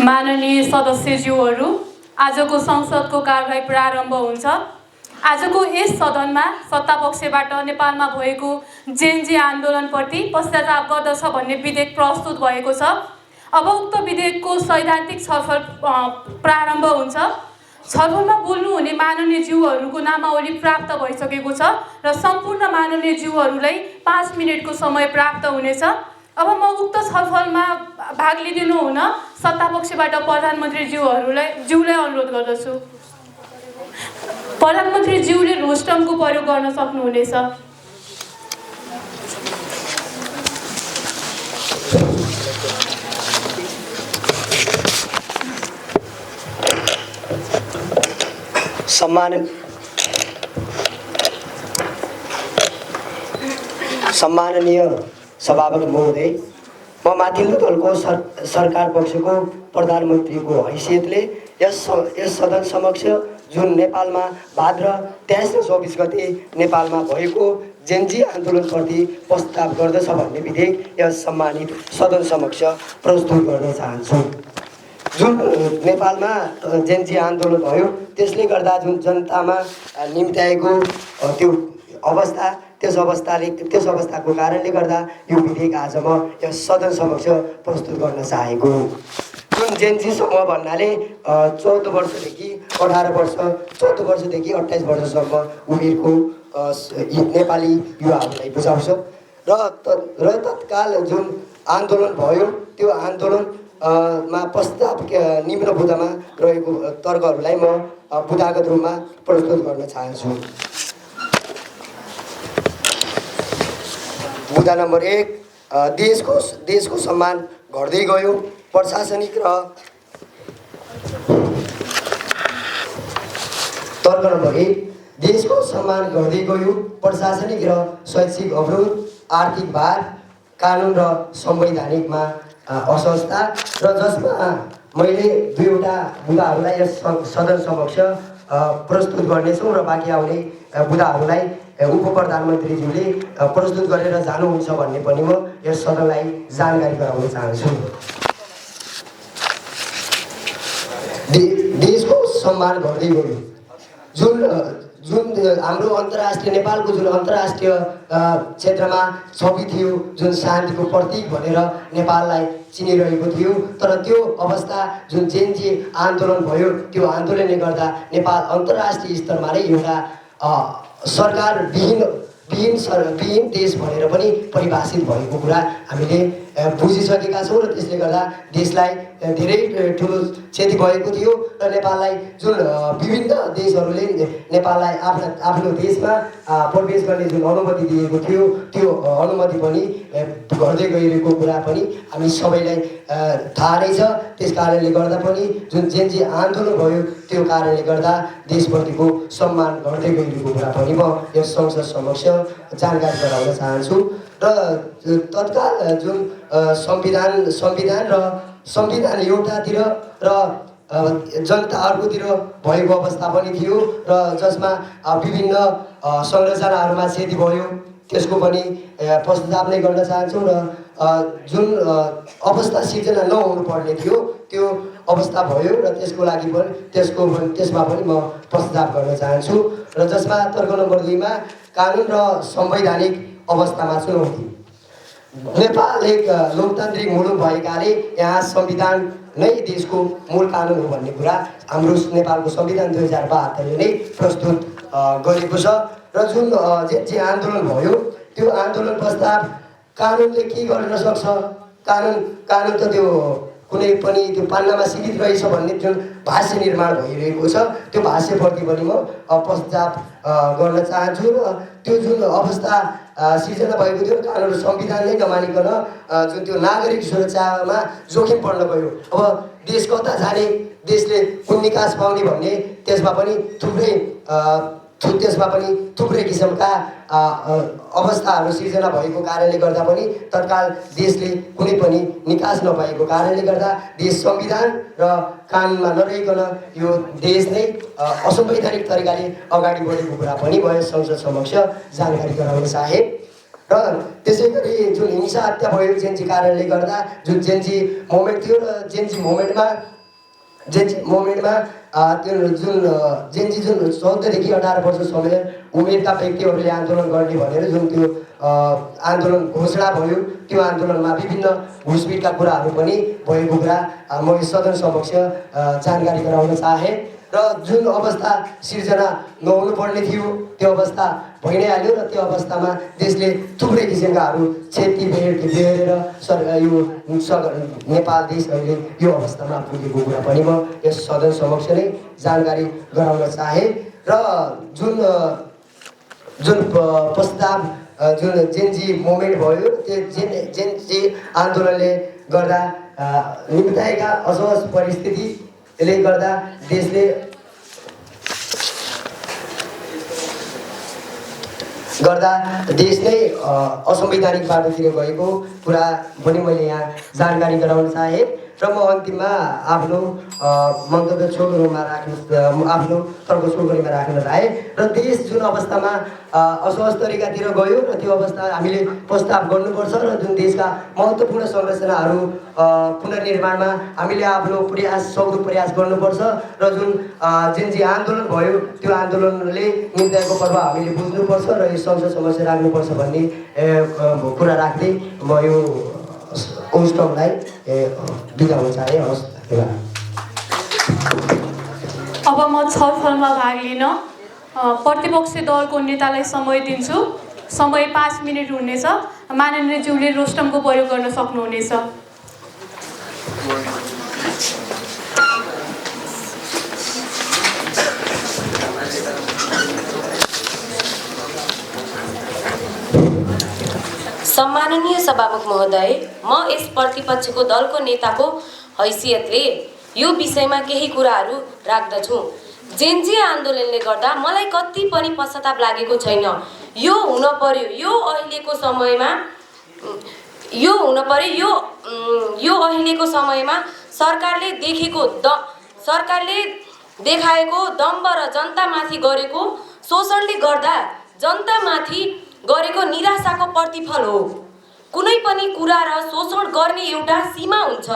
माननीय सदस्यज्यूहरू, आजको संसदको कार्यवाही प्रारम्भ हुन्छ। आजको यस सदनमा सत्तापक्षबाट नेपालमा भएको जेनजी आन्दोलनप्रति पश्चाताप गर्दछ भन्ने विधेयक प्रस्तुत भएको छ। अब उक्त विधेयकको सैद्धान्तिक छलफल प्रारम्भ हुन्छ। छलफलमा बोल्नुहुने माननीय ज्यूहरूको नामावली प्राप्त भइसकेको छ र सम्पूर्ण माननीय ज्यूहरूलाई 5 मिनेटको समय प्राप्त हुनेछ। अब म उक्त छलफलमा भाग लिदिनु हुन सत्तापक्षबाट प्रधानमन्त्री ज्यूलाई अनुरोध गर्दछु। प्रधानमन्त्री ज्यूले रोस्टमको प्रयोग गर्न सक्नुहुनेछ। सम्माननीय सभापति महोदय, म माथिल्लो तलको सरकार पक्षको प्रधानमन्त्रीको हैसियतले यस सदन समक्ष जुन नेपालमा भाद्र 23 र 24 गते नेपालमा भएको जेनजी आन्दोलनप्रति प्रस्ताव गर्दछ भन्ने विधेयक यस सम्मानित सदन समक्ष प्रस्तुत गर्न चाहन्छु। जुन नेपालमा जेनजी आन्दोलन भयो त्यसले गर्दा जुन जनतामा निम्त्याएको त्यो अवस्था त्यस अवस्थाको कारणले गर्दा यो विधेयक आज म यस सदन समक्ष प्रस्तुत गर्न चाहेको। जुन जेनजी समूह भन्नाले 14 वर्षदेखि 18 वर्ष 14 वर्षदेखि 28 वर्षसम्म उमेरको नेपाली युवाहरूलाई बुझाउँछ र तत्काल जुन आन्दोलन भयो त्यो आन्दोलनमा प्रस्ताव निम्न बुँदामा रहेको तर्कहरूलाई म बुँदागत रूपमा प्रस्तुत गर्न चाहन्छु। मुद्दा नम्बर 1, देशको सम्मान घट्दै गयो। प्रशासनिक र तर्क नम्बर 1, देशको सम्मान घट्दै गयो। प्रशासनिक र शैक्षिक अवरोध, आर्थिक भार, कानुन र संवैधानिकमा असहजता र जसमा मैले 2वटा बुँदाहरूलाई यस सदन समक्ष प्रस्तुत गर्नेछौँ र बाँकी आउने बुँदाहरूलाई उप प्रधानमन्त्रीज्यूले प्रस्तुत गरेर जानुहुन्छ भन्ने पनि म यस सदनलाई जानकारी गराउन चाहन्छु। देशको सम्मान घट्दै गयो। जुन हाम्रो अन्तर्राष्ट्रिय नेपालको जुन अन्तर्राष्ट्रिय क्षेत्रमा छवि थियो, जुन शान्तिको प्रतीक भनेर नेपाललाई चिनिरहेको थियो, तर त्यो अवस्था जुन जेनजी आन्दोलन भयो त्यो आन्दोलनले गर्दा नेपाल अन्तर्राष्ट्रिय स्तरमा नै एउटा सरकार विहीन देश भनेर पनि परिभाषित भएको कुरा हामीले बुझिसकेका छौँ र त्यसले गर्दा देशलाई धेरै ठुलो क्षति भएको थियो र नेपाललाई जुन विभिन्न देशहरूले नेपाललाई आफ्नो देशमा प्रवेश गर्ने जुन अनुमति दिएको थियो त्यो अनुमति पनि घट्दै गइरहेको कुरा पनि हामी सबैलाई थाहा नै छ। त्यस कारणले गर्दा पनि जुन जेनजी आन्दोलन भयो त्यो कारणले गर्दा देशप्रतिको सम्मान घट्दै गइरहेको कुरा पनि म यस संसद समक्ष जानकारी गराउन चाहन्छु। र तत्काल जुन संविधान एउटातिर र जनता अर्कोतिर भएको अवस्था पनि थियो र जसमा विभिन्न संरचनाहरूमा क्षति भयो त्यसको पनि प्रस्ताव नै गर्न चाहन्छौँ र जुन अवस्था सिर्जना नहुनु पर्ने थियो त्यो अवस्था भयो र त्यसको लागि पनि त्यसमा पनि म प्रस्ताव गर्न चाहन्छु र जसमा तर्क नम्बर 2 मा कानुन र संवैधानिक अवस्थामा चुनौती। नेपाल एक लोकतान्त्रिक मुलुक भएकाले यहाँ संविधान नै देशको मूल कानुन हो भन्ने कुरा हाम्रो नेपालको संविधान 2072 ले नै प्रस्तुत गरेको छ र जुन जेनजी आन्दोलन भयो त्यो आन्दोलन प्रस्ताव कानुनले के गर्न सक्छ, कानुन त त्यो कुनै पनि त्यो पान्नामा सीमित रहेछ भन्ने जुन भाष्य निर्माण भइरहेको छ त्यो भाष्यप्रति पनि म प्रस्ताव गर्न चाहन्छु र त्यो जुन अवस्था सिर्जना भएको थियो कानुन र संविधान नै नमानिकन जुन त्यो नागरिक सुरक्षामा जोखिम पर्न गयो। अब देश कता जाने, देशले कुन निकास पाउने भन्ने त्यसमा पनि थुप्रै किसिमका अवस्थाहरू सिर्जना भएको कारणले गर्दा पनि तत्काल देशले कुनै पनि निकास नपाएको कारणले गर्दा देश संविधान र कानुनमा नरहिकन यो देश नै असंवैधानिक तरिकाले अगाडि बढेको कुरा पनि म संसद समक्ष जानकारी गराउन चाहे। र त्यसै गरी जुन हिंसा हत्या भयो जेनजी कारणले गर्दा जुन जेनजी मोमेन्ट थियो र जेनजी मोमेन्टमा जेन्जी मोमेन्टमा त्यो जुन जेन्जी जुन 14 देखि 18 वर्ष समय उमेरका व्यक्तिहरूले आन्दोलन गर्ने भनेर जुन त्यो आन्दोलन घोषणा भयो, त्यो आन्दोलनमा विभिन्न घुसपिटका कुराहरू पनि भएको कुरा म यस सदन समक्ष जानकारी गराउन चाहे। र जुन अवस्था सिर्जना नहुनुपर्ने थियो त्यो अवस्था भइ नै हाल्यो र त्यो अवस्थामा देशले थुप्रै किसिमकाहरू क्षति बेहोरेर यो नेपाल देश अहिले यो अवस्थामा पुगेको कुरा पनि म यस सदन समक्ष नै जानकारी गराउन चाहे। र जुन प्रस्ताव जुन जेन्जी मोमेन्ट भयो त्यो जेन्जी आन्दोलनले गर्दा निम्ताएका असहज परिस्थितिले गर्दा देशले देश नै असंवैधानिक बाटोतिर गएको कुरा पनि मैले यहाँ जानकारी गराउन चाहे। र म अन्तिममा आफ्नो मन्तव्य छोटोमा आफ्नो तर्क छोटोमा राख्न चाहे। र देश जुन अवस्थामा असहज तरिकातिर गयो र त्यो अवस्था हामीले प्रस्ताव गर्नुपर्छ र जुन देशका महत्त्वपूर्ण संरचनाहरू पुनर्निर्माणमा हामीले आफ्नो सक्दो प्रयास गर्नुपर्छ। र जुन जेन्जी आन्दोलन भयो त्यो आन्दोलनले निम्ताएको प्रभाव हामीले बुझ्नुपर्छ र यो संसद समस्या राख्नुपर्छ भन्ने कुरा राख्दै म यो औष्टमलाई बिदा हुन चाहे। हवस्, धन्यवाद। अब म छलफलमा भाग लिन प्रतिपक्षी दलको नेतालाई समय दिन्छु। समय 5 मिनट हुनेछ। माननीय ज्यूले रोस्टमको प्रयोग गर्न सक्नुहुनेछ। सम्माननीय सभामुख महोदय, म यस प्रतिपक्षको दलको नेताको हैसियतले यो विषयमा केही कुराहरू राख्दछु। जेन्जी आन्दोलनले गर्दा मलाई कति पनि पश्चाताप लागेको छैन। यो हुन पर्यो, यो अहिलेको समयमा सरकारले देखाएको दम्भ र जनतामाथि गरेको शोषणले गर्दा जनतामाथि गरेको निराशाको प्रतिफल हो। कुनै पनि कुरा र शोषण गर्ने एउटा सीमा हुन्छ,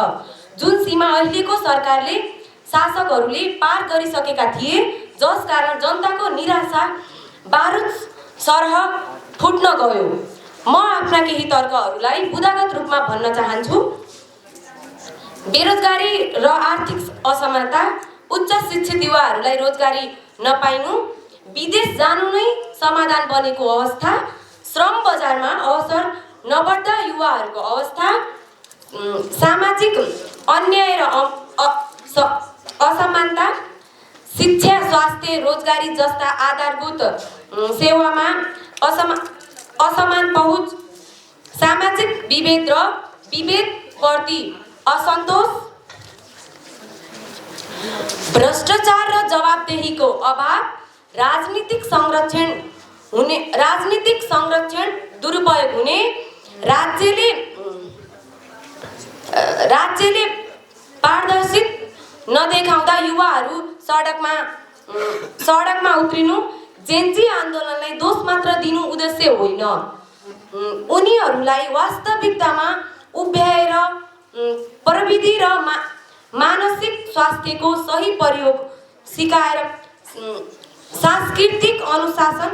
जुन सीमा अहिलेको सरकारले शासकहरूले पार गरिसकेका थिए, जसकारण जनताको निराशा बारुद सरह फुट्न गयो। म आफ्ना केही तर्कहरूलाई बुदागत रूपमा भन्न चाहन्छु। बेरोजगारी र आर्थिक असमानता, उच्च शिक्षित युवाहरूलाई रोजगारी नपाइनु, विदेश जानु नै समाधान बनेको अवस्था, श्रम बजारमा अवसर नबढ्दा युवाहरूको अवस्था, सामाजिक अन्याय र असमानता, शिक्षा, स्वास्थ्य, रोजगारी जस्ता आधारभूत सेवामा असमान पहुँच, सामाजिक विभेद र विभेदप्रति असन्तोष, भ्रष्टाचार र जवाबदेहीको अभाव, राजनीतिक संरक्षण दुरुपयोग हुने, राज्यले पारदर्शित नदेखाउँदा युवाहरू सडकमा उत्रिनु, जेन्जी आन्दोलनलाई दोष मात्र दिनु उद्देश्य होइन। उनीहरूलाई वास्तविकतामा उभ्याएर प्रविधि र मानसिक स्वास्थ्यको सही प्रयोग सिकाएर सांस्कृतिक अनुशासन,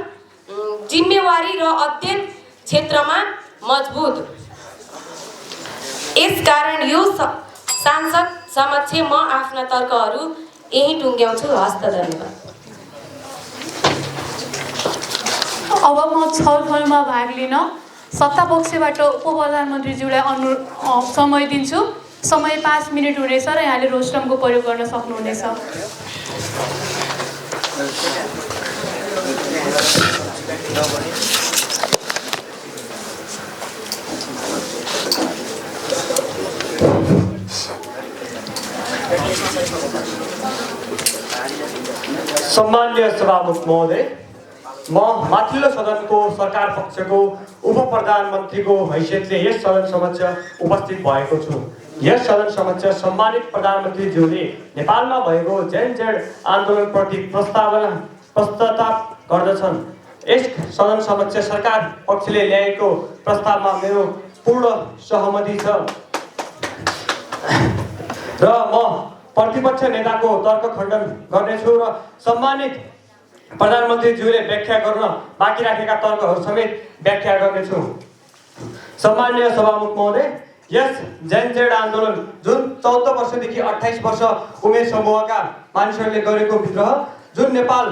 जिम्मेवारी र अध्ययन क्षेत्रमा मजबुत। यसकारण यो सांसद समक्ष म आफ्ना तर्कहरू यही टुङ्ग्याउँछु। हस्त, धन्यवाद। अब म छलफलमा भाग लिन सत्तापक्षबाट उपप्रधानमन्त्रीज्यूलाई समय दिन्छु। समय 5 मिनट हुनेछ र यहाँले रोस्टमको प्रयोग गर्न सक्नुहुनेछ। सम्माननीय सभामुख महोदय, म माथिल्लो सदनको सरकार पक्षको उपप्रधानमन्त्रीको हैसियतले यस सदन समक्ष उपस्थित भएको छु। यस सदन समक्ष सम्मानित प्रधानमन्त्रीज्यूले नेपालमा भएको जेनजेड आन्दोलनप्रति पश्चाताप गर्दछन्। यस सदन समक्ष सरकार पक्षले ल्याएको प्रस्तावमा मेरो पूर्ण सहमति छ र म प्रतिपक्ष नेताको तर्क खण्डन गर्नेछु र सम्मानित प्रधानमन्त्रीज्यूले व्याख्या गर्न बाँकी राखेका तर्कहरू समेत व्याख्या गर्नेछु। सम्माननीय सभामुख महोदय, यस जेनजेड आन्दोलन जुन 14 वर्षदेखि 28 वर्ष उमेर समूहका मानिसहरूले गरेको विद्रोह, जुन नेपाल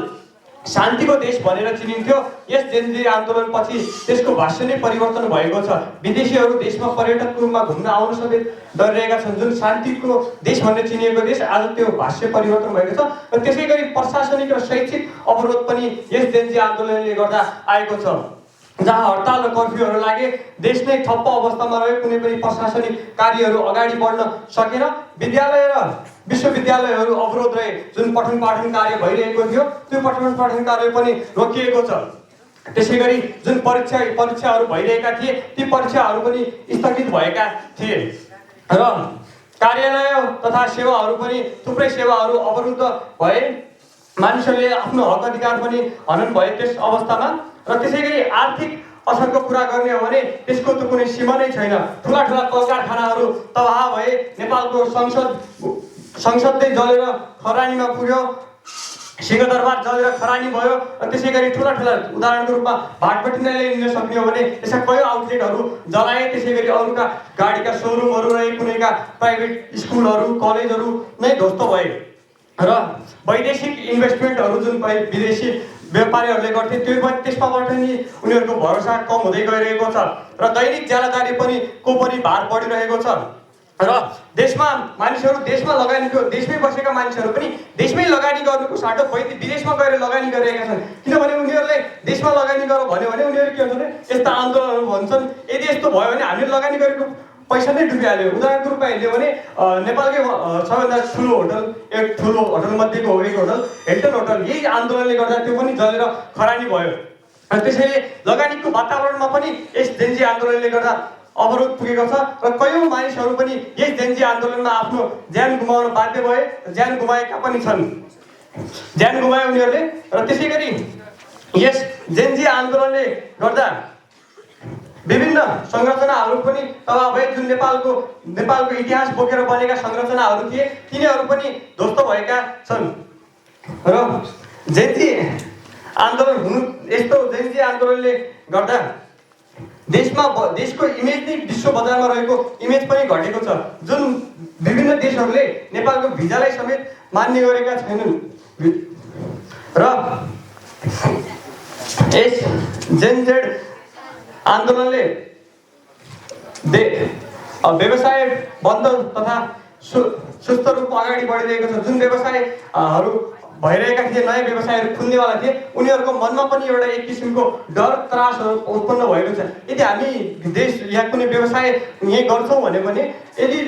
शान्तिको देश भनेर चिनिन्थ्यो, यस जेनजी आन्दोलनपछि त्यसको भाष्य नै परिवर्तन भएको छ। विदेशीहरू देशमा पर्यटकको रूपमा घुम्न आउन समेत डरिरहेका छन्। जुन शान्तिको देश भनेर चिनिएको देश आज त्यो भाष्य परिवर्तन भएको छ र त्यसै गरी प्रशासनिक र शैक्षिक अवरोध पनि यस जेनजी आन्दोलनले गर्दा आएको छ। जहाँ हडताल र कर्फ्यूहरू लागे, देश नै ठप्प अवस्थामा रह्यो, कुनै पनि प्रशासनिक कार्यहरू अगाडि बढ्न सकेन, विद्यालय र विश्वविद्यालयहरू अवरोध रहे, जुन पठन पाठन कार्य भइरहेको थियो त्यो पठन पाठन कार्य पनि रोकिएको छ। त्यसै गरी जुन परीक्षाहरू भइरहेका थिए ती परीक्षाहरू पनि स्थगित भएका थिए र कार्यालय तथा सेवाहरू पनि थुप्रै सेवाहरू अवरुद्ध भए, मानिसहरूले आफ्नो हक अधिकार पनि हनन भए त्यस अवस्थामा। र त्यसै गरी आर्थिक असरको कुरा गर्ने हो भने त्यसको त कुनै सीमा नै छैन। ठुला ठुला कल कारखानाहरू तबाह भए, नेपालको संसदै जलेर खरानीमा पुग्यो, सिंहदरबार जलेर खरानी भयो। त्यसै गरी ठुला ठुला उदाहरणको रूपमा भाटबटिनाले लिन सक्ने हो भने त्यसका कयौँ आउटलेटहरू जलाए। त्यसै गरी अरूका गाडीका सोरुमहरू रहे, कुनैका प्राइभेट स्कुलहरू कलेजहरू नै ध्वस्त भए र वैदेशिक इन्भेस्टमेन्टहरू जुन विदेशी व्यापारीहरूले गर्थे त्यो पनि त्यसमाबाट नि उनीहरूको भरोसा कम हुँदै गइरहेको छ र दैनिक ज्यालादारी पनि भार बढिरहेको छ र देशमा मानिसहरू देशमै बसेका मानिसहरू पनि देशमै लगानी गर्नुको साटो विदेशमा गएर लगानी गरिरहेका छन्। किनभने उनीहरूले देशमा लगानी गर भन्यो भने उनीहरू के भन्छन्, यस्ता आन्दोलनहरू भन्छन् यदि यस्तो भयो भने हामीले लगानी गरेको पैसा नै डुबिहाल्यो। उदाहरणको रूपमा हेर्ने भने नेपालकै सबैभन्दा ठुलो होटल मध्येको एक होटल हिल्टन होटल, यही आन्दोलनले गर्दा त्यो पनि जलेर खरानी भयो। र त्यसैले लगानीको वातावरणमा पनि यस जेनजी आन्दोलनले गर्दा अवरोध पुगेको छ र कयौँ मानिसहरू पनि यस जेनजी आन्दोलनमा आफ्नो ज्यान गुमाउन बाध्य भए, ज्यान गुमाएका पनि छन्, ज्यान गुमाए उनीहरूले। र त्यसै गरी यस जेनजी आन्दोलनले गर्दा विभिन्न संरचनाहरू पनि तबाह भए। जुन नेपालको इतिहास बोकेर बनेका संरचनाहरू थिए तिनीहरू पनि ध्वस्त भएका छन्। र यस्तो जेनजी आन्दोलनले गर्दा देशको इमेज नै विश्व बजारमा रहेको इमेज पनि घटेको छ। जुन विभिन्न देशहरूले नेपालको भिजालाई समेत मान्ने गरेका छैनन् र यस जेनजेड आन्दोलनले व्यवसाय बन्द तथा सुस्त रूपमा अगाडि बढिरहेको छ। जुन व्यवसायहरू भइरहेका थिए, नयाँ व्यवसायहरू खुल्नेवाला थिए, उनीहरूको मनमा पनि एउटा एक किसिमको डर त्रासहरू उत्पन्न भएको छ। यदि हामी यहाँ कुनै व्यवसाय यहीँ गर्छौँ भने यदि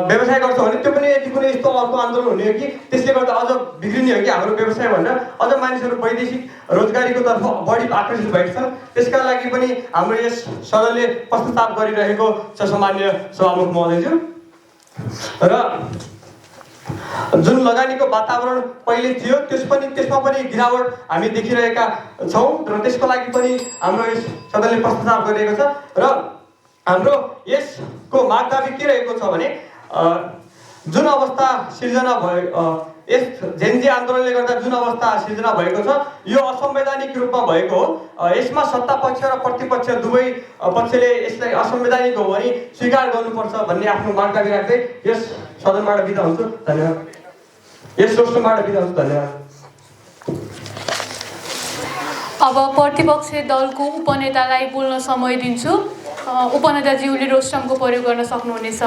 व्यवसाय गर्छौँ भने त्यो पनि यदि कुनै यस्तो अर्को आन्दोलन हुने हो कि त्यसले गर्दा अझ बिग्रिने हो कि हाम्रो व्यवसाय भनेर अझ मानिसहरू वैदेशिक रोजगारीको तर्फ बढी आकर्षित भएको छन्। त्यसका लागि पनि हाम्रो यस सदनले प्रस्ताव गरिरहेको छ सामान्य सभामुख महोदयज्यू। र जुन लगानीको वातावरण पहिले थियो त्यसमा पनि गिरावट हामी देखिरहेका छौँ र त्यसको लागि पनि हाम्रो यस सदनले प्रस्ताव गरिरहेको छ। र हाम्रो यसको मागदाबी के रहेको छ भने जुन अवस्था सिर्जना भयो, यस जेनजी आन्दोलनले गर्दा जुन अवस्था सिर्जना भएको छ यो असंवैधानिक रूपमा भएको हो। यसमा सत्ता पक्ष र प्रतिपक्ष दुवै पक्षले यसलाई असंवैधानिक हो भने स्वीकार गर्नुपर्छ भन्ने आफ्नो मागदाबी राख्दै यस सदनबाट बिदा हुन्छु। धन्यवाद। यस रोस्टरबाट बिदा हुन्छु। धन्यवाद। अब प्रतिपक्षी दलको उपनेतालाई बोल्न समय दिन्छु। उपनेताज्यूले रोस्टरको प्रयोग गर्न सक्नुहुनेछ।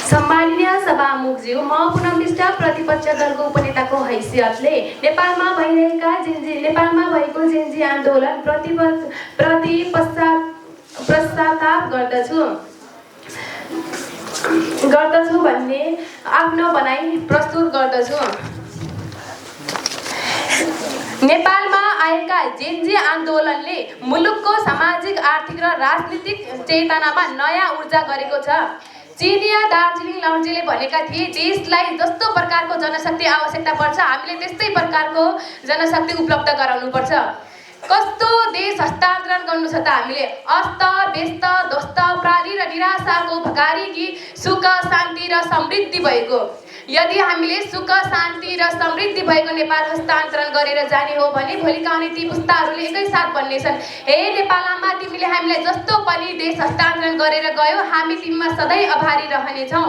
सम्माननीय सभामुखज्यू, म पुनर्विष्ट प्रतिपक्ष दलको उपनेताको हैसियतले नेपालमा भएको जेनजी आन्दोलन प्रति पश्चाताप गर्दछु भन्ने आफ्नो भनाइ प्रस्तुत गर्दछु। नेपालमा आएका जेनजी आन्दोलनले मुलुकको सामाजिक, आर्थिक र राजनीतिक चेतनामा नयाँ ऊर्जा गरेको छ। चिनिया दार्जिलिङ लर्जेले भनेका थिए देशलाई जस्तो प्रकारको जनशक्ति आवश्यकता पर्छ हामीले त्यस्तै प्रकारको जनशक्ति उपलब्ध गराउनुपर्छ। कस्तो देश हस्तान्तरण गर्नु छ त हामीले? अस्त व्यस्त ध्वस्त प्राणी र निराशाको भगारीकी सुख शान्ति र समृद्धि भएको। यदि हामीले सुख शान्ति र समृद्धि भएको नेपाल हस्तान्तरण गरेर जाने हो भने भोलिका आउने ती पुस्ताहरूले एकैसाथ भन्नेछन्, हे नेपाल आमा तिमीले हामीलाई जस्तो पनि देश हस्तान्तरण गरेर गयो हामी तिमीमा सधैँ आभारी रहनेछौँ।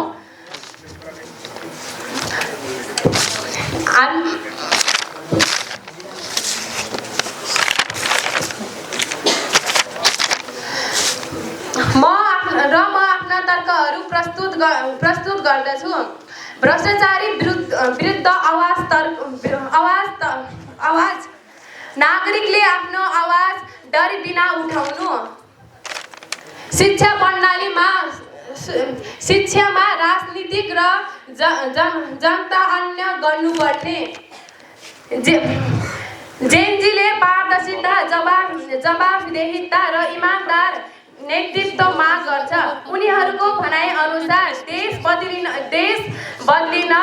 म आफ्ना तर्कहरू प्रस्तुत गर्दछु। भ्रष्टाचारी विरुद्ध आवाज नागरिकले आफ्नो आवाज डर बिना उठाउनु। शिक्षामा राजनीतिक र जनता अन्य गर्नुपर्ने। जेनजीले पारदर्शिता जवाफदेहिता र इमानदार नेतृत्व माग गर्छ। उनीहरूको भनाइ अनुसार देश बदलिन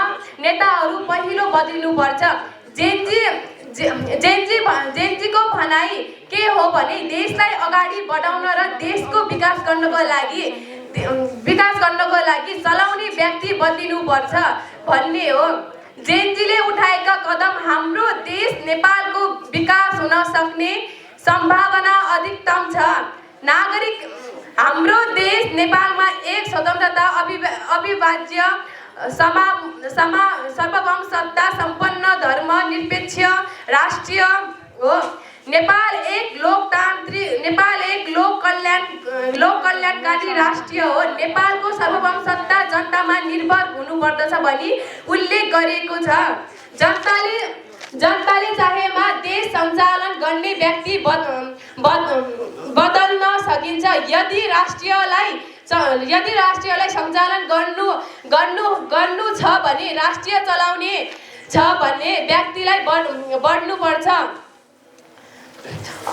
नेताहरू पहिलो बदलिनुपर्छ। जेनजीको भनाइ के हो भने देशलाई अगाडि बढाउन र देशको विकास गर्नको लागि चलाउने व्यक्ति बदलिनुपर्छ भन्ने हो। जेनजीले उठाएका कदम हाम्रो देश नेपालको विकास हुन सक्ने सम्भावना अधिकतम छ। हाम्रो देश नेपालमा एक स्वतन्त्रता अविभाज्य सार्वभौम सत्ता सम्पन्न धर्मनिरपेक्ष राष्ट्र हो। नेपाल एक लोक कल्याणकारी राष्ट्र हो। नेपालको सार्वभौम सत्ता जनतामा निर्भर हुनुपर्दछ भनी उल्लेख गरिएको छ। जनताले चाहेमा देश सञ्चालन गर्ने व्यक्ति बदल्न सकिन्छ। यदि राष्ट्रियलाई सञ्चालन गर्नु छ भने राष्ट्रिय चलाउने छ भने व्यक्तिलाई बढ्नुपर्छ।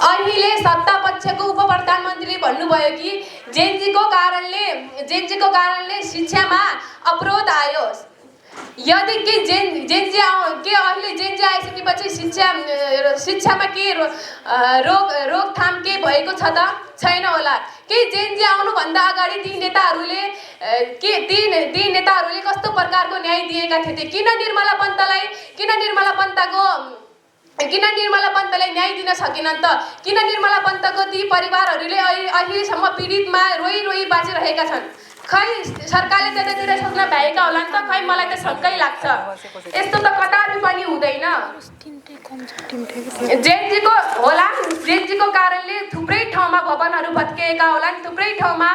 अहिले सत्ता पक्षको उप प्रधानमन्त्रीले भन्नुभयो कि जेनजीको कारणले शिक्षामा अवरोध आयो। यदि अहिले जेनजी आइसकेपछि शिक्षामा के रोकथाम के भएको छ त? छैन होला। के जेनजी आउनुभन्दा अगाडि ती नेताहरूले कस्तो प्रकारको न्याय दिएका थिए? किन निर्मला पन्तलाई न्याय दिन सकेनन् त? किन निर्मला पन्तको ती परिवारहरूले अहिलेसम्म पीडितमा रोई बाँचिरहेका छन्? खै सरकारले त्यतातिर सोच्न भएका होला नि त? खै मलाई त शङ्कै लाग्छ। यस्तो त कदापि पनि हुँदैन। जेनजीको कारणले थुप्रै ठाउँमा भवनहरू भत्किएका होलान्, थुप्रै ठाउँमा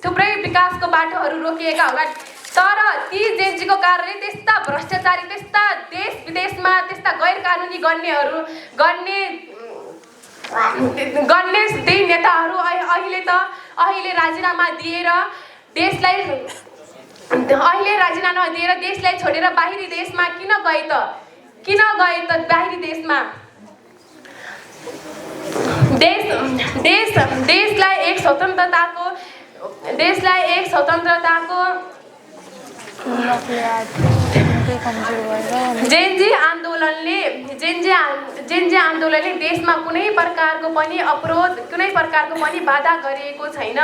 थुप्रै विकासको बाटोहरू रोकिएका होलान्। तर ती जेनजीको कारणले त्यस्ता भ्रष्टाचारी, त्यस्ता देश विदेशमा त्यस्ता गैर कानुनी गर्ने ती नेताहरू अहिले राजीनामा दिएर देशलाई छोडेर बाहिरी देशमा किन गए त बाहिरी देशमा? देशलाई एक स्वतन्त्रताको जेनजी आन्दोलनले देशमा कुनै प्रकारको पनि अवरोध, कुनै प्रकारको पनि बाधा गरिएको छैन।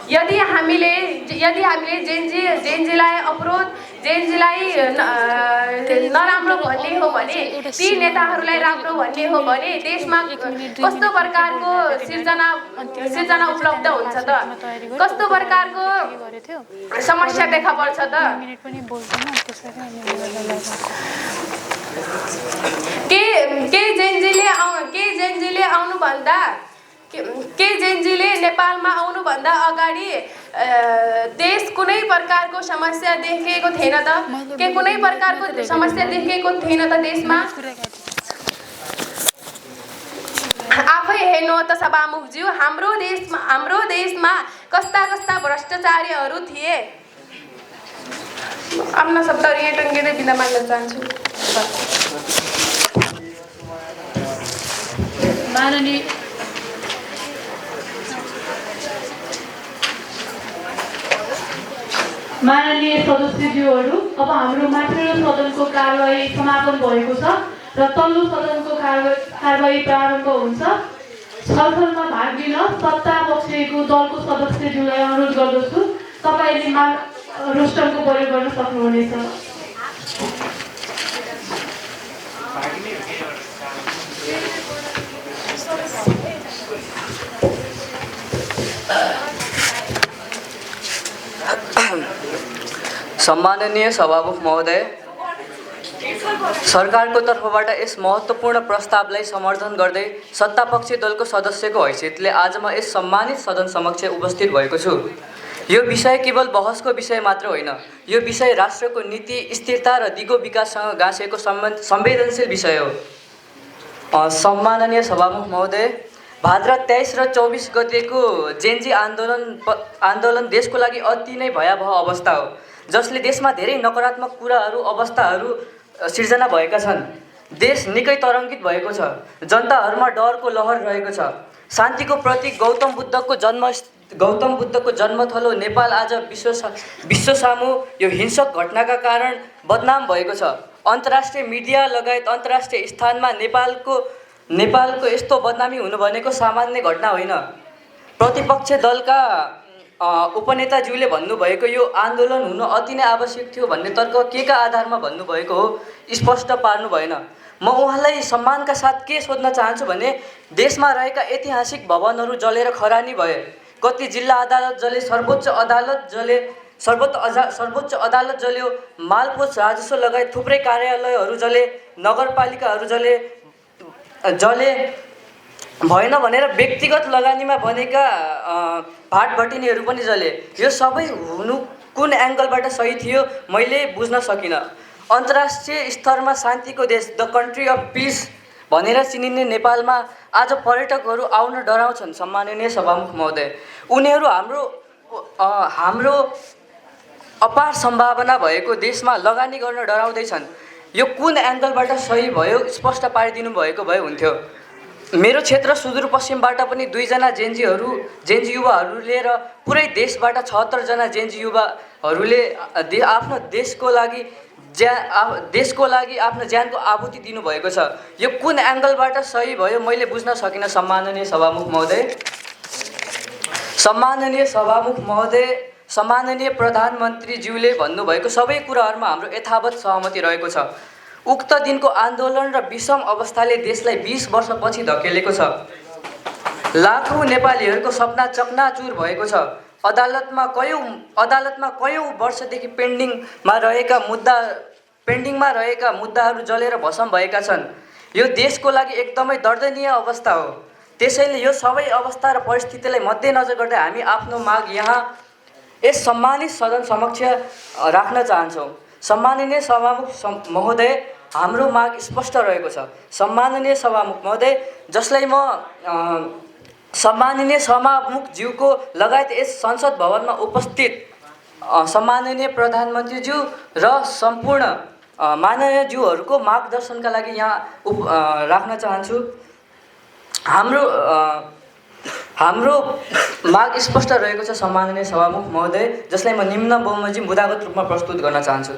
यदि हामीले जेनजीलाई नराम्रो भन्ने हो भने, ती नेताहरूलाई राम्रो भन्ने हो भने देशमा कस्तो प्रकारको सिर्जना उपलब्ध हुन्छ त? कस्तो प्रकारको समस्या देखा पर्छ त? जेनजीले नेपालमा आउनुभन्दा अगाडि देश कुनै प्रकारको समस्या देखिएको थिएन त? कुनै प्रकारको समस्या देखिएको थिएन त देशमा? आफै हेर्नु त सभामुखज्यू, हाम्रो देशमा कस्ता भ्रष्टाचारीहरू थिए। आफ्ना शब्दहरू यहाँ टङ्गिँदै बिदा माग्न चाहन्छु। माननीय माननीय सदस्यज्यूहरू, अब हाम्रो माथिल्लो सदनको कारबाही समापन भएको छ र तल्लो सदनको कारबाही प्रारम्भ हुन्छ। छलफलमा भाग लिन सत्ता पक्षको दलको सदस्यज्यूलाई अनुरोध गर्दछु। तपाईँले रोस्टरको प्रयोग गर्न सक्नुहुनेछ। सम्माननीय सभामुख महोदय, सरकारको तर्फबाट यस महत्त्वपूर्ण प्रस्तावलाई समर्थन गर्दै सत्तापक्षी दलको सदस्यको हैसियतले आज म यस सम्मानित सदन समक्ष उपस्थित भएको छु। यो विषय केवल बहसको विषय मात्र होइन, यो विषय राष्ट्रको नीति, स्थिरता र दिगो विकाससँग गाँसेको संवेदनशील विषय हो। सम्माननीय सभामुख महोदय, भाद्र 23 र 24 गतेको जेनजी आन्दोलन देशको लागि अति नै भयावह अवस्था हो, जसले देशमा धेरै नकारात्मक कुराहरू, अवस्थाहरू सिर्जना भएका छन्। देश निकै तरङ्गित भएको छ, जनताहरूमा डरको लहर रहेको छ। शान्तिको प्रतीक गौतम बुद्धको जन्मथलो नेपाल आज विश्व सामु यो हिंसक घटनाका कारण बदनाम भएको छ। अन्तर्राष्ट्रिय मिडिया लगायत अन्तर्राष्ट्रिय स्थानमा नेपालको यस्तो बदनामी हुनु भनेको सामान्य घटना होइन। प्रतिपक्ष दलका उपनेताज्यूले भन्नुभएको यो आन्दोलन हुन अति नै आवश्यक थियो भन्ने तर्क केका आधारमा भन्नुभएको हो स्पष्ट पार्नु भएन। म उहाँलाई सम्मानका साथ के सोध्न चाहन्छु भने, देशमा रहेका ऐतिहासिक भवनहरू जलेर खरानी भए, कति जिल्ला अदालत जले, सर्वोच्च अदालत जल्यो, मालपोत राजस्व लगायत थुप्रै कार्यालयहरू जले, नगरपालिकाहरू जले भएन भनेर व्यक्तिगत लगानीमा बनेका भाटभटिनीहरू पनि जले। यो सबै हुनु कुन एङ्गलबाट सही थियो मैले बुझ्न सकिनँ। अन्तर्राष्ट्रिय स्तरमा शान्तिको देश, द कन्ट्री अफ पिस भनेर चिनिने नेपालमा आज पर्यटकहरू आउन डराउँछन्। सम्माननीय सभामुख महोदय, उनीहरू हाम्रो अपार सम्भावना भएको देशमा लगानी गर्न डराउँदैछन्। यो कुन एङ्गलबाट सही भयो स्पष्ट पारिदिनु भएको भए हुन्थ्यो। मेरो क्षेत्र सुदूरपश्चिमबाट पनि 2 जना जेन्जी युवाहरूले र पुरै देशबाट 76 जना जेन्जी युवाहरूले आफ्नो देशको लागि आफ्नो ज्यानको आहुति दिनुभएको छ। यो कुन एङ्गलबाट सही भयो मैले बुझ्न सकिनँ। सम्माननीय सभामुख महोदय, सम्माननीय प्रधानमन्त्रीज्यूले भन्नुभएको सबै कुराहरूमा हाम्रो यथावत सहमति रहेको छ। उक्त दिनको आन्दोलन र विषम अवस्थाले देशलाई 20 वर्षपछि धकेलेको छ। लाखौँ नेपालीहरूको सपना चकनाचुर भएको छ। अदालतमा कयौँ वर्षदेखि पेन्डिङमा रहेका मुद्दाहरू जलेर भस्म भएका छन्। यो देशको लागि एकदमै दर्दनीय अवस्था हो। त्यसैले यो सबै अवस्था र परिस्थितिलाई मध्यनजर गर्दै हामी आफ्नो माग यहाँ यस सम्मानित सदन समक्ष राख्न चाहन्छौँ। सम्माननीय सभामुख महोदय, हाम्रो माग स्पष्ट रहेको छ। सम्माननीय सभामुख महोदय, जसलाई म सम्माननीय सभामुखज्यूको लगायत यस संसद भवनमा उपस्थित सम्माननीय प्रधानमन्त्रीज्यू र सम्पूर्ण माननीयज्यूहरूको मार्गदर्शनका लागि यहाँ राख्न चाहन्छु। हाम्रो माग स्पष्ट रहेको छ सम्माननीय सभामुख महोदय, जसलाई म निम्न बमोजिम मुद्दागत रूपमा प्रस्तुत गर्न चाहन्छु।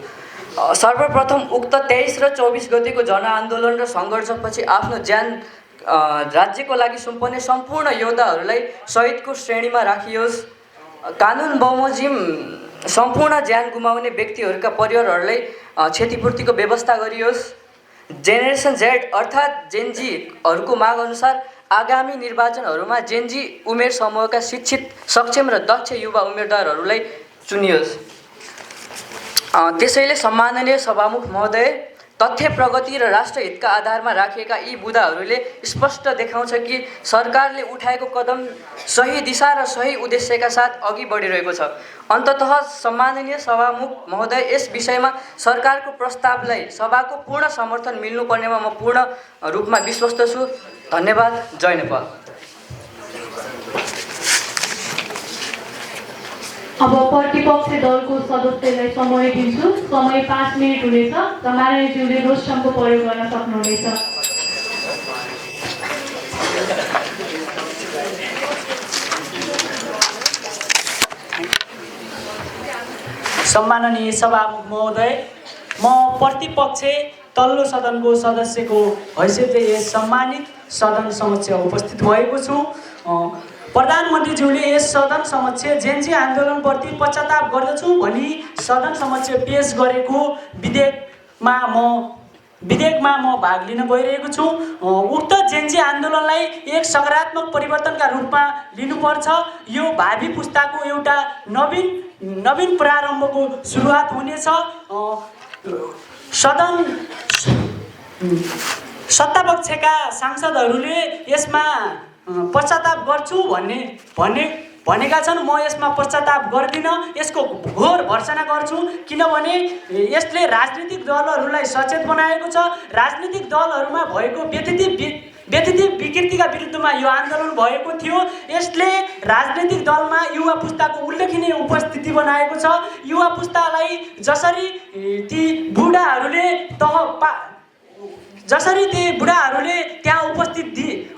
सर्वप्रथम उक्त 23 र 24 गतेको जनआन्दोलन र सङ्घर्षपछि आफ्नो ज्यान राज्यको लागि सुम्पने सम्पूर्ण योद्धाहरूलाई शहीदको श्रेणीमा राखियोस्। कानुन बमोजिम सम्पूर्ण ज्यान गुमाउने व्यक्तिहरूका परिवारहरूलाई क्षतिपूर्तिको व्यवस्था गरियोस्। जेनेरेसन जेड अर्थात् जेनजीहरूको मागअनुसार आगामी निर्वाचनहरूमा जेनजी उमेर समूहका शिक्षित, सक्षम र दक्ष युवा उम्मेदवारहरूलाई चुनियोस्। त्यसैले सम्माननीय सभामुख महोदय, तथ्य, प्रगति र राष्ट्रहितका आधारमा राखिएका यी बुँदाहरूले स्पष्ट देखाउँछ कि सरकारले उठाएको कदम सही दिशा र सही उद्देश्यका साथ अघि बढिरहेको छ। अन्ततः सम्माननीय सभामुख महोदय, यस विषयमा सरकारको प्रस्तावलाई सभाको पूर्ण समर्थन मिल्नुपर्नेमा म पूर्ण रूपमा विश्वस्त छु। धन्यवाद। जय नेपाल। अब प्रतिपक्ष दलको सदस्यलाई समय दिन्छु। समय 5 मिनट हुनेछ र माननीयज्यूले रोस्टरको प्रयोग गर्न सक्नुहुनेछ। सम्माननीय सभामुख महोदय, म प्रतिपक्ष तल्लो सदनको सदस्यको हैसियतले यस सम्मानित सदन समक्ष उपस्थित भएको छु। प्रधानमन्त्रीज्यूले यस सदन समक्ष जेन्जी आन्दोलनप्रति पश्चाताप गर्दछु भनी सदन समक्ष पेश गरेको विधेयकमा म भाग लिन गइरहेको छु। उक्त जेन्जी आन्दोलनलाई एक सकारात्मक परिवर्तनका रूपमा लिनुपर्छ। यो भावी पुस्ताको एउटा नवीन प्रारम्भको सुरुवात हुनेछ। सत्तापक्षका सांसदहरूले यसमा पश्चाताप गर्छु भनेका छन्। म यसमा पश्चाताप गर्दिनँ, यसको घोर भर्त्सना गर्छु। किनभने यसले राजनीतिक दलहरूलाई सचेत बनाएको छ। राजनीतिक दलहरूमा भएको व्यथित विकृतिका विरुद्धमा यो आन्दोलन भएको थियो। यसले राजनीतिक दलमा युवा पुस्ताको उल्लेखनीय उपस्थिति बनाएको छ। युवा पुस्तालाई जसरी ती बुढाहरूले त्यहाँ उपस्थित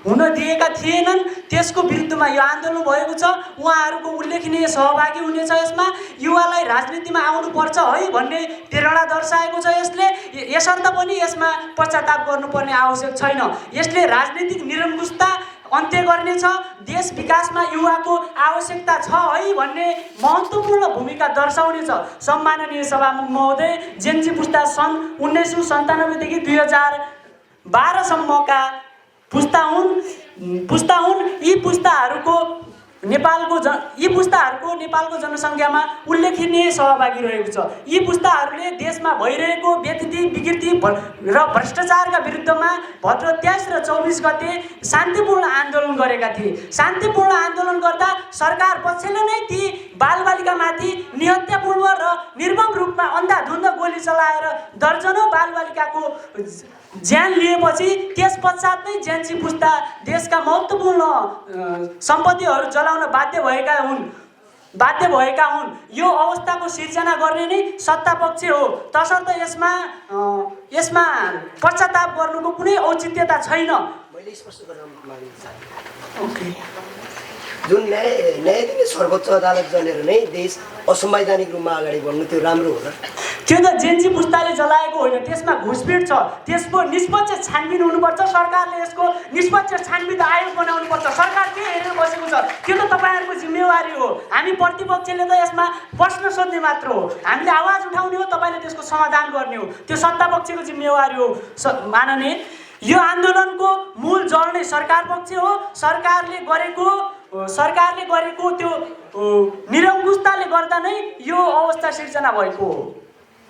हुन दिएका थिएनन्, त्यसको विरुद्धमा यो आन्दोलन भएको छ। उहाँहरूको उल्लेखनीय सहभागी हुनेछ। यसमा युवालाई राजनीतिमा आउनुपर्छ है भन्ने प्रेरणा दर्शाएको छ। यसले यसर्थ पनि यसमा पश्चाताप गर्नुपर्ने आवश्यक छैन। यसले राजनीतिक निरङ्कुशता अन्त्य गर्नेछ। देश विकासमा युवाको आवश्यकता छ है भन्ने महत्त्वपूर्ण भूमिका दर्शाउनेछ। सम्माननीय सभामुख महोदय, जेन्जी पुस्ता सन् 1997 देखि 2012सम्मका पुस्ता हुन्। यी पुस्ताहरूको नेपालको जनसङ्ख्यामा उल्लेखनीय सहभागी रहेको छ। यी पुस्ताहरूले देशमा भइरहेको विकृति र भ्रष्टाचारका विरुद्धमा भद्र 23 र 24 गते शान्तिपूर्ण आन्दोलन गरेका थिए। शान्तिपूर्ण आन्दोलन गर्दा सरकार पक्षले नै ती बालबालिकामाथि निहत्यापूर्ण र निर्मम रूपमा अन्धाधुन्ध गोली चलाएर दर्जनौँ बालबालिकाको ज्यान लिएपछि त्यस पश्चात नै जेन्जी पुस्ता देशका महत्त्वपूर्ण सम्पत्तिहरू जलाउन बाध्य भएका हुन्। यो अवस्थाको सिर्जना गर्ने नै सत्तापक्ष हो। तसर्थ यसमा पश्चाताप गर्नुको कुनै औचित्यता छैन। मैले स्पष्ट गर्न माग्छु जुन न्यायाधीश सर्वोच्च अदालत जलेर नै देश असंवैधानिक रूपमा अगाडि बढ्नु त्यो राम्रो हो र? त्यो त जेन्जी पुस्ताले जलाएको होइन, त्यसमा घुसपेट छ। त्यसको निष्पक्ष छानबिन हुनुपर्छ। सरकारले यसको निष्पक्ष छानबिन आयोग बनाउनुपर्छ। सरकार के हेरेर बसेको छ? त्यो त तपाईँहरूको जिम्मेवारी हो। हामी प्रतिपक्षले त यसमा प्रश्न सोध्ने मात्र हो। हामीले आवाज उठाउने हो, तपाईँले त्यसको समाधान गर्ने हो। त्यो सत्तापक्षको जिम्मेवारी हो। माननीय, यो आन्दोलनको मूल जड नै सरकार पक्ष हो। सरकारले गरेको त्यो निरङ्कुशताले गर्दा नै यो अवस्था सिर्जना भएको हो।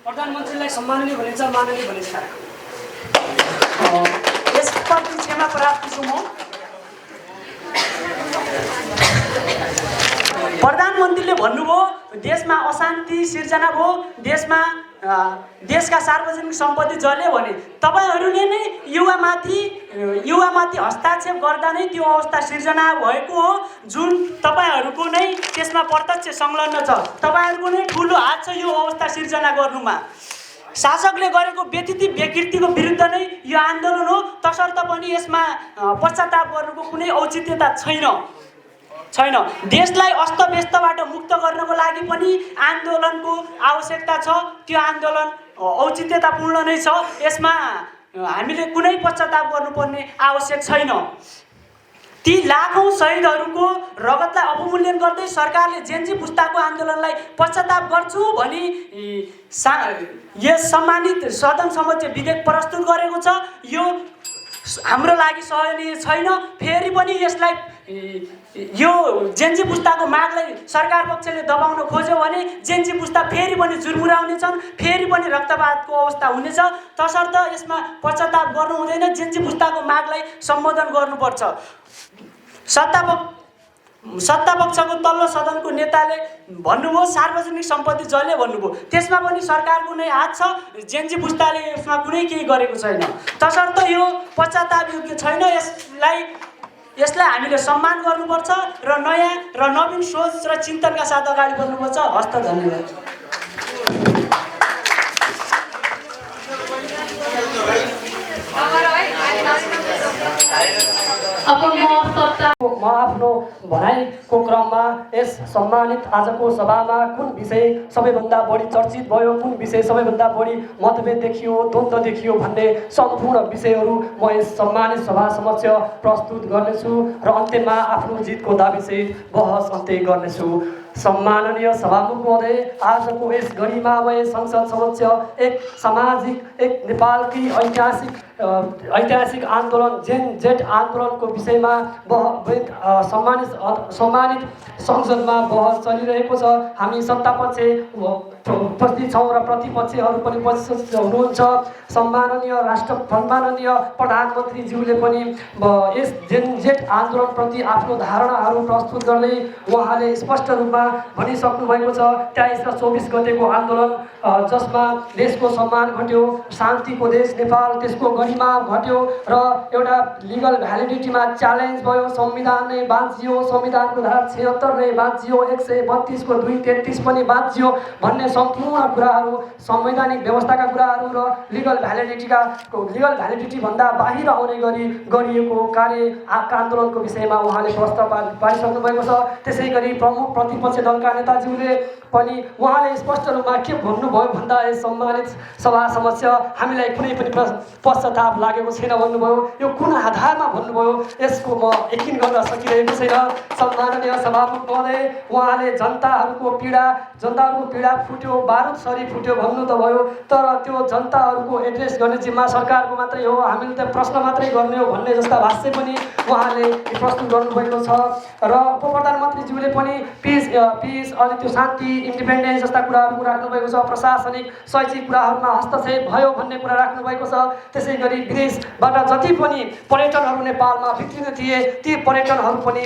प्रधानमन्त्रीलाई सम्माननीय भनिन्छ, माननीय भनिन्छ। यसप्रति क्षमा प्राप्त छु म। प्रधानमन्त्रीले भन्नुभयो देशमा अशान्ति सिर्जना भयो, देशका सार्वजनिक सम्पत्ति जल्यो भने तपाईँहरूले नै युवामाथि हस्ताक्षेप गर्दा नै त्यो अवस्था सिर्जना भएको हो। जुन तपाईँहरूको नै त्यसमा प्रत्यक्ष संलग्न छ। तपाईँहरूको नै ठुलो हात छ यो अवस्था सिर्जना गर्नुमा। शासकले गरेको विकृतिको विरुद्ध नै यो आन्दोलन हो। तसर्थ पनि यसमा पश्चाताप गर्नुको कुनै औचित्यता छैन। देशलाई अस्तव्यस्तबाट मुक्त गर्नको लागि पनि आन्दोलनको आवश्यकता छ। त्यो आन्दोलन औचित्यतापूर्ण नै छ। यसमा हामीले कुनै पश्चाताप गर्नुपर्ने आवश्यक छैन। ती लाखौँ शहीदहरूको रगतलाई अपमूल्यन गर्दै सरकारले जेन्जी पुस्ताको आन्दोलनलाई पश्चाताप गर्छु भनी यस सम्मानित सदन समक्ष विधेयक प्रस्तुत गरेको छ। यो हाम्रो लागि सहनीय छैन। फेरि पनि यसलाई यो जेन्जी पुस्ताको मागलाई सरकार पक्षले दबाउन खोज्यो भने जेन्जी पुस्ता फेरि पनि जुर्मुराउनेछन्, फेरि पनि रक्तपातको अवस्था हुनेछ। तसर्थ यसमा पश्चाताप गर्नु हुँदैन। जेन्जी पुस्ताको मागलाई सम्बोधन गर्नुपर्छ। सत्तापक्षको तल्लो सदनको नेताले भन्नुभयो सार्वजनिक सम्पत्ति जल्यो भन्नुभयो। त्यसमा पनि सरकारको नै हात छ। जेन्जी पुस्ताले यसमा कुनै केही गरेको छैन। तसर्थ यो पश्चाताप योग्य छैन। यसलाई हामीले सम्मान गर्नुपर्छ र नयाँ र नवीन सोच र चिन्तनका साथ अगाडि बढ्नुपर्छ। हस्त धन्यवाद। अब म म आफ्नो भनाइको क्रममा यस सम्मानित आजको सभामा कुन विषय सबैभन्दा बढी चर्चित भयो, कुन विषय सबैभन्दा बढी मतभेद देखियो, द्वन्द्व देखियो भन्ने सम्पूर्ण विषयहरू म यस सम्मानित सभा समक्ष प्रस्तुत गर्नेछु र अन्त्यमा आफ्नो जितको दाबीसहित बहस अन्त्य गर्नेछु। सम्माननीय सभामुख महोदय, आजको यस गरिमामय संसद समक्ष एक सामाजिक, एक नेपालकी ऐतिहासिक आन्दोलन जेन जेट आन्दोलनको विषयमा सम्मानित संसदमा बहस चलिरहेको छ। हामी सत्तापक्ष उपस्थित छौँ र प्रतिपक्षहरू पनि उपस्थित हुनुहुन्छ। सम्माननीय प्रधानमन्त्रीज्यूले पनि यस जेन जेट आन्दोलनप्रति आफ्नो धारणाहरू प्रस्तुत गर्दै उहाँले स्पष्ट रूपमा भनिसक्नु भएको छ। 23 र 24 गतेको आन्दोलन जसमा देशको सम्मान घट्यो, शान्तिको देश नेपाल त्यसको गरिमा घट्यो र एउटा लिगल भ्यालिडिटीमा च्यालेन्ज भयो, संविधान नै बाँचियो, संविधानको धारा 76 नै बाँचियो, 132 को 233 पनि बाँचियो भन्ने सम्पूर्ण कुराहरू, संवैधानिक व्यवस्थाका कुराहरू र लिगल भ्यालिडिटी भन्दा बाहिर आउने गरी गरिएको आन्दोलनको विषयमा उहाँले प्रस्ताव पारिसक्नु भएको छ। त्यसै गरी प्रमुख प्रतिपक्ष दलका नेताज्यूले पनि उहाँले स्पष्ट रूपमा के भन्नुभयो भन्दा यस सम्मानित सभा समक्ष हामीलाई कुनै पनि पश्चाताप लागेको छैन भन्नुभयो। यो कुन आधारमा भन्नुभयो यसको म यकिन गर्न सकिरहेको छैन। सम्माननीय सभामुख महोदय, उहाँले जनताहरूको पीडा फुट्यो, बारुद सरी फुट्यो भन्नु त भयो, तर त्यो जनताहरूको एड्रेस गर्ने जिम्मा सरकारको मात्रै हो, हामीले त प्रश्न मात्रै गर्ने हो भन्ने जस्ता भाष्य पनि उहाँले प्रस्तुत गर्नुभएको छ। र उपप्रधानमन्त्रीज्यूले पनि पिस अनि त्यो शान्ति, इन्डिपेन्डेन्स जस्ता कुराहरू राख्नुभएको छ। प्रशासनिक शैक्षिक कुराहरूमा हस्तक्षेप भयो भन्ने कुरा राख्नुभएको छ। त्यसै गरी विदेशबाट जति पनि पर्यटनहरू नेपालमा भित्रिन थिए ती पर्यटनहरू पनि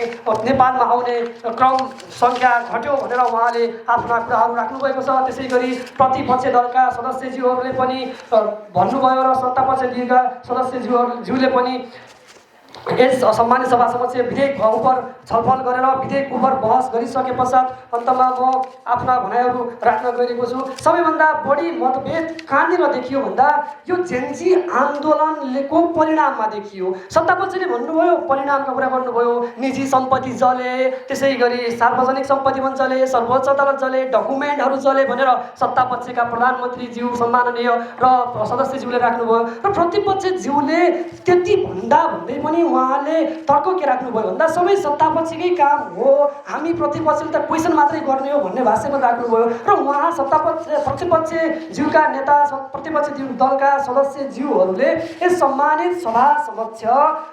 नेपालमा आउने क्रम सङ्ख्या घट्यो भनेर उहाँले आफ्ना कुराहरू राख्नुभएको छ। त्यसै गरी प्रतिपक्ष दलका सदस्यज्यूहरूले पनि भन्नुभयो र सत्तापक्ष दलका सदस्यज्यूले पनि यस सम्मानित सभा समक्ष विधेयक उपर छलफल गरेर विधेयक उपर बहस गरिसके पश्चात अन्तमा म आफ्ना भनाइहरू राख्न गइरहेको छु। सबैभन्दा बढी मतभेद कहाँनिर देखियो भन्दा यो जेन्जी आन्दोलनको परिणाममा देखियो। सत्तापक्षले भन्नुभयो, परिणामको कुरा गर्नुभयो, निजी सम्पत्ति जले, त्यसै गरी सार्वजनिक सम्पत्ति पनि जले, सर्वोच्च अदालत जले, डकुमेन्टहरू जले भनेर सत्तापक्षका प्रधानमन्त्रीज्यू सम्माननीय र सदस्यज्यूले राख्नुभयो र प्रतिपक्षज्यूले त्यति भन्दै पनि उहाँले तर्क के राख्नुभयो भन्दा सबै सत्तापक्षकै काम हो, हामी प्रतिपक्षले त क्वेसन मात्रै गर्ने हो भन्ने भाष्य पनि राख्नुभयो र उहाँ प्रतिपक्षज्यूका नेता, प्रतिपक्ष दलका सदस्यज्यूहरूले यस सम्मानित सभा समक्ष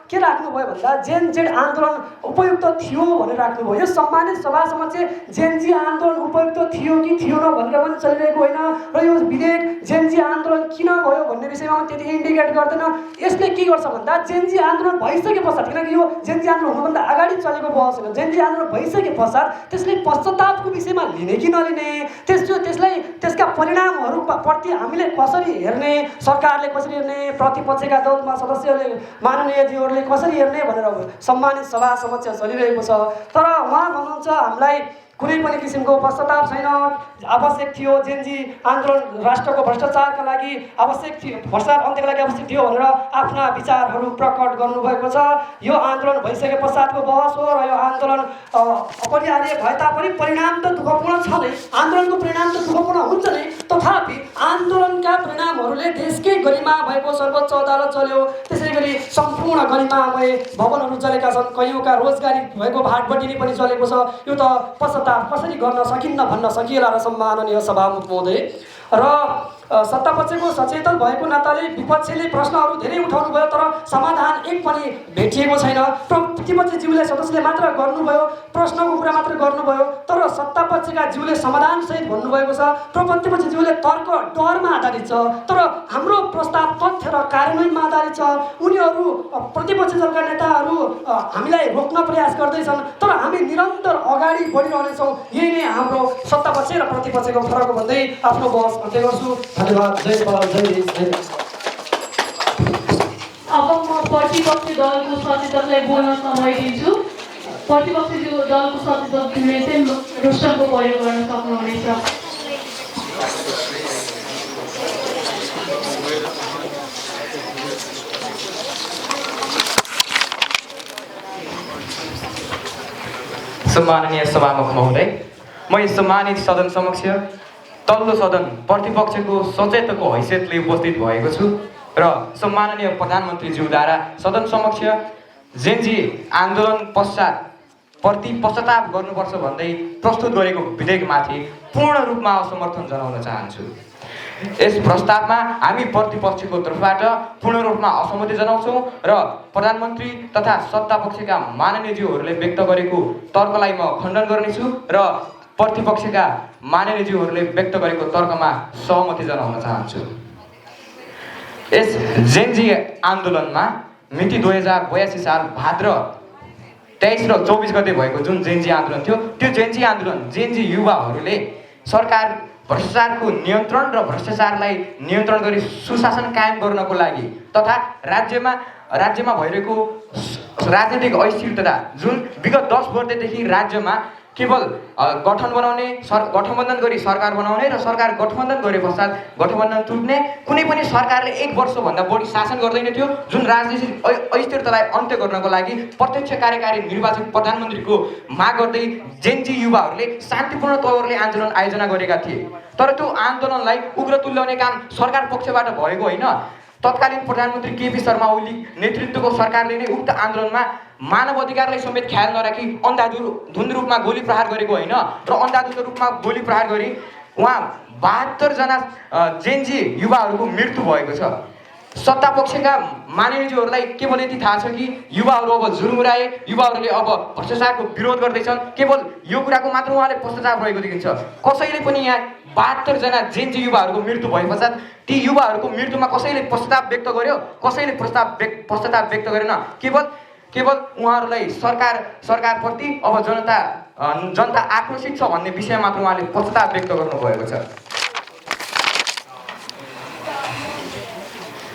के राख्नुभयो भन्दा जेन जेड आन्दोलन उपयुक्त थियो भनेर राख्नुभयो। यो सम्मानित सभा समक्ष जेनजी आन्दोलन उपयुक्त थियो कि थिएन भनेर पनि चलिरहेको होइन र यो विधेयक जेनजी आन्दोलन किन भयो भन्ने विषयमा पनि त्यति इन्डिकेट गर्दैन। यसले के गर्छ भन्दा जेनजी आन्दोलन भइसके पश्चात, किनकि यो जेनजी आन्दोलन हुनुभन्दा अगाडि चलेको बहस होइन, जेनजी आन्दोलन भइसके पश्चात त्यसले पश्चातापको विषयमा लिने कि नलिने, त्यसका परिणामहरूप्रति हामीले कसरी हेर्ने, सरकारले कसरी हेर्ने, प्रतिपक्षका दलमा सदस्यहरूले माननीयज्यूहरूले कसरी हेर्ने भनेर सम्मानित सभा समक्ष चलिरहेको छ। तर उहाँ भन्नुहुन्छ हामीलाई कुनै पनि किसिमको पश्चाताप छैन, आवश्यक थियो जेनजी आन्दोलन राष्ट्रको भ्रष्टाचारका लागि आवश्यक थियो, भ्रष्टाचार अन्त्यको लागि आवश्यक थियो भनेर आफ्ना विचारहरू प्रकट गर्नुभएको छ। यो आन्दोलन भइसके पश्चातको बहस हो र यो आन्दोलन अपरिहार्य भए तापनि परिणाम त दुःखपूर्ण छ नै, आन्दोलनको परिणाम त दुःखपूर्ण हुन्छ नै, तथापि आन्दोलनका परिणामहरूले देशकै गरिमा भएको सर्वोच्च अदालत चल्यो, त्यसै गरी सम्पूर्ण गरिमामय भवनहरू चलेका छन्, कैयौँका रोजगारी भएको भाटबटिनी पनि चलेको छ। यो त पश्चाताप कसरी गर्न सकिन्न भन्न सकिएला र सम्माननीय सभामुख महोदय। र सत्तापक्षको सचेतन भएको नाताले विपक्षले प्रश्नहरू धेरै उठाउनु भयो तर समाधान एक पनि भेटिएको छैन। प्रतिपक्षज्यूले सदस्यले मात्र गर्नुभयो, प्रश्नको कुरा मात्र गर्नुभयो, तर सत्तापक्षका ज्यूले समाधानसहित भन्नुभएको छ। प्रतिपक्षज्यूले तर्क डरमा आधारित छ, तर हाम्रो प्रस्ताव तथ्य र कार्यान्वयनमा आधारित छ। उनीहरू प्रतिपक्ष दलका नेताहरू हामीलाई रोक्न प्रयास गर्दैछन्, तर हामी निरन्तर अगाडि बढिरहनेछौँ। यही नै हाम्रो सत्तापक्ष र प्रतिपक्षको फरक भन्दै आफ्नो बहस अन्त्य गर्छु। धन्यवाद। जय नेपाल, जय देश, जय देश। अब म प्रतिपक्षी दलको सचेतकलाई बोल्न समय दिन्छु। प्रतिपक्षी दलको सचेतकले चाहिँ रोस्टरको प्रयोग गर्न सक्नुहुनेछ। सम्माननीय सभामुख महोदय, म यस सम्मानित सदन समक्ष तल्लो सदन प्रतिपक्षको सचेतकको हैसियतले उपस्थित भएको छु र सम्माननीय प्रधानमन्त्रीज्यूद्वारा सदन समक्ष जेनजी आन्दोलन पश्चात पश्चाताप गर्नुपर्छ भन्दै प्रस्तुत गरेको विधेयकमाथि पूर्ण रूपमा असमर्थन जनाउन चाहन्छु। यस प्रस्तावमा हामी प्रतिपक्षको तर्फबाट पूर्ण रूपमा असहमति जनाउँछौँ र प्रधानमन्त्री तथा सत्तापक्षका माननीयज्यूहरूले व्यक्त गरेको तर्कलाई म खण्डन गर्नेछु र प्रतिपक्षका माननीयज्यूहरूले व्यक्त गरेको तर्कमा सहमति जनाउन चाहन्छु। यस जेनजी आन्दोलनमा मिति 2082 साल भाद्र 23 र 24 गते भएको जुन जेनजी आन्दोलन थियो, त्यो जेनजी आन्दोलन जेनजी युवाहरूले सरकार भ्रष्टाचारको नियन्त्रण र भ्रष्टाचारलाई नियन्त्रण गरी सुशासन कायम गर्नको लागि तथा राज्यमा भइरहेको राजनीतिक अस्थिरता जुन विगत 10 वर्षदेखि राज्यमा केवल गठबन्धन गरी सरकार बनाउने र सरकार गठबन्धन गरे पश्चात गठबन्धन टुट्ने, कुनै पनि सरकारले 1 वर्षभन्दा बढी शासन गर्दैन थियो, जुन राजनीतिक अस्थिरतालाई अन्त्य गर्नको लागि प्रत्यक्ष कार्यकारी निर्वाचित प्रधानमन्त्रीको माग गर्दै जेनजी युवाहरूले शान्तिपूर्ण तवरले आन्दोलन आयोजना गरेका थिए। तर त्यो आन्दोलनलाई उग्र तुल्याउने काम सरकार पक्षबाट भएको होइन। तत्कालीन प्रधानमन्त्री केपी शर्मा ओली नेतृत्वको सरकारले नै उक्त आन्दोलनमा मानव अधिकारलाई समेत ख्याल नराखी अन्धाधुन्ध रूपमा गोली प्रहार गरेको होइन र अन्धाधुन्ध रूपमा गोली प्रहार गरी उहाँ 72 जना जेनजी युवाहरूको मृत्यु भएको छ। सत्तापक्षका माननीयज्यूहरूलाई केवल यति थाहा छ कि युवाहरू अब जुरुमुराए, युवाहरूले अब भ्रष्टाचारको विरोध गर्दैछन्, केवल यो कुराको मात्र उहाँले पश्चाताप रहेको देखिन्छ। कसैले पनि यहाँ 72 जना जेनजी युवाहरूको मृत्यु भए पश्चात ती युवाहरूको मृत्युमा कसैले पश्चाताप व्यक्त गर्यो? कसैले पश्चाताप व्यक्त गरेन। केवल उहाँहरूलाई सरकारप्रति अब जनता आक्रोशित छ भन्ने विषय मात्र उहाँले पश्चाताप व्यक्त गर्नुभएको छ।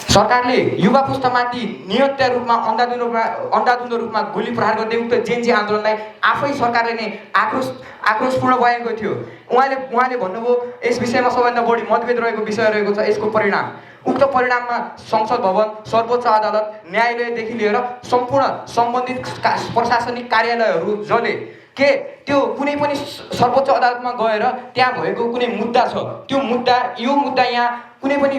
सरकारले युवा पुस्तामाथि नियत रूपमा अन्धाधुन्ध रूपमा गोली प्रहार गर्दै उक्त जेनजी आन्दोलनलाई आफै सरकारले नै आक्रोशपूर्ण बयानको थियो। उहाँले भन्नुभयो यस विषयमा सबैभन्दा बढी मतभेद रहेको विषय रहेको छ यसको परिणाम। उक्त परिणाममा संसद भवन, सर्वोच्च अदालत, न्यायालयदेखि लिएर सम्पूर्ण सम्बन्धित प्रशासनिक कार्यालयहरू जले। के त्यो कुनै पनि सर्वोच्च अदालतमा गएर त्यहाँ भएको कुनै मुद्दा छ, यो मुद्दा यहाँ कुनै पनि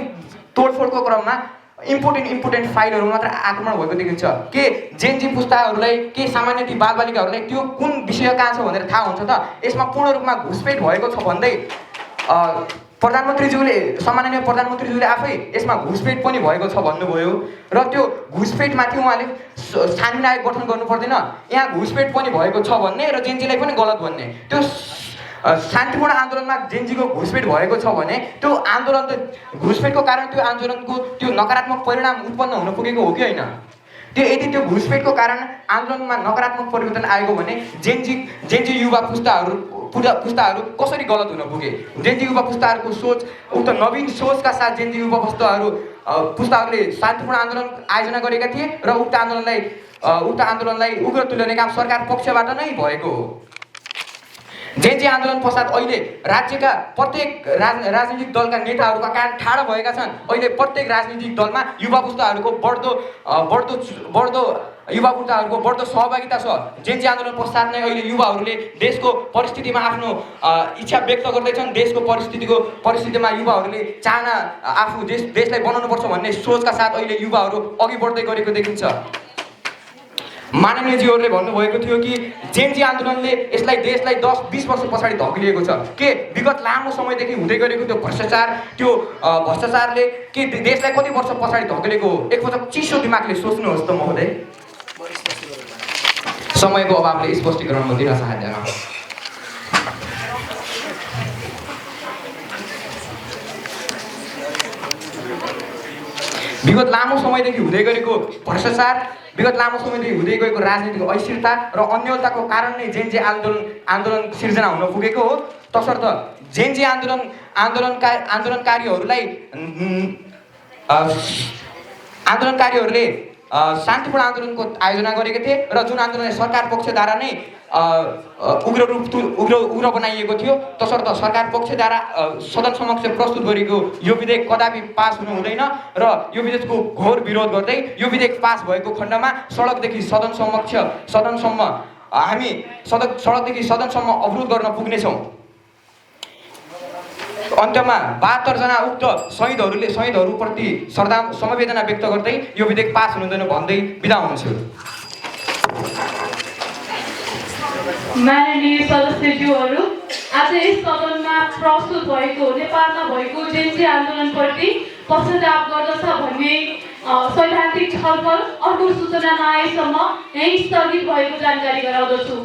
तोडफोडको क्रममा इम्पोर्टेन्ट फाइलहरू मात्र आक्रमण भएको देखिन्छ। के जेनजी पुस्ताहरूलाई, के सामान्य ती बालबालिकाहरूलाई त्यो कुन विषय कहाँ छ भनेर थाहा हुन्छ त? यसमा पूर्ण रूपमा घुसपेट भएको छ भन्दै सम्माननीय प्रधानमन्त्रीज्यूले आफै यसमा घुसपेट पनि भएको छ भन्नुभयो र त्यो घुसपेटमाथि उहाँले छानबिन आयोग गठन गर्नु पर्दैन, यहाँ घुसपेट पनि भएको छ भन्ने र जेनजीलाई पनि गलत भन्ने। त्यो शान्तिपूर्ण आन्दोलनमा जेनजीको घुसपेट भएको छ भने त्यो आन्दोलन त घुसपेटको कारण त्यो आन्दोलनको त्यो नकारात्मक परिणाम उत्पन्न हुन पुगेको हो कि होइन? यदि त्यो घुसपेटको कारण आन्दोलनमा नकारात्मक परिवर्तन आएको भने जेनजी युवा पुस्ताहरू कसरी गलत हुन पुगे? जेनजी युवा पुस्ताहरूको सोच, उक्त नवीन सोचका साथ जेनजी युवा पुस्ताहरूले शान्तिपूर्ण आन्दोलन आयोजना गरेका थिए र उक्त आन्दोलनलाई उग्र तुल्याउने काम सरकार पक्षबाट नै भएको हो। जेनजी आन्दोलन पश्चात अहिले राज्यका प्रत्येक राजनीतिक दलका नेताहरूका कान ठाडो भएका छन्। अहिले प्रत्येक राजनीतिक दलमा युवा पुस्ताहरूको बढ्दो सहभागिता छ। जेनजी आन्दोलन पश्चात नै अहिले युवाहरूले देशको परिस्थितिमा आफ्नो इच्छा व्यक्त गर्दैछन्। देशको परिस्थितिमा युवाहरूले चाहना आफू देशलाई बनाउनुपर्छ भन्ने सोचका साथ अहिले युवाहरू अघि बढ्दै गरेको देखिन्छ। माननीयज्यूहरूले भन्नुभएको थियो कि जेनजी आन्दोलनले देशलाई 10-20 वर्ष पछाडि धकेलिएको छ। के विगत लामो समयदेखि हुँदै गरेको त्यो भ्रष्टाचारले के देशलाई कति वर्ष पछाडि धकेलेको हो? एकपटक चिसो दिमागले सोच्नुहोस् त महोदय। समयको अभावले स्पष्टीकरण म दिन चाहँदैन। विगत लामो समयदेखि हुँदै गरेको भ्रष्टाचार, विगत लामो समयदेखि हुँदै गएको राजनीतिक अस्थिरता र अन्यलताको कारण नै जेनजी आन्दोलन सिर्जना हुन पुगेको हो। तसर्थ जेनजी आन्दोलनकारीहरूले शान्तिपूर्ण आन्दोलनको आयोजना गरेका थिए र जुन आन्दोलनलाई सरकार पक्षद्वारा नै उग्र बनाइएको थियो। तसर्थ सरकार पक्षद्वारा सदन समक्ष प्रस्तुत गरेको यो विधेयक कदापि पास हुनु हुँदैन र यो विधेयकको घोर विरोध गर्दै यो विधेयक पास भएको खण्डमा सडकदेखि सदनसम्म हामी सडकदेखि सदनसम्म अवरोध गर्न पुग्नेछौँ। अन्त्यमा 72 जना उक्त शहीदहरूप्रति समवेदना व्यक्त गर्दै यो विधेयक पास हुनुहुँदैन भन्दै बिदा हुन्छु। माननीय सदस्यज्यूहरू, आज यस सदनमा प्रस्तुत भएको नेपालमा भएको जेन्जी आन्दोलनप्रति पश्चाताप गर्दछ भन्ने सैद्धान्तिक छलफल अर्को सूचना नआएसम्म यही स्थगित भएको जानकारी गराउँदछु।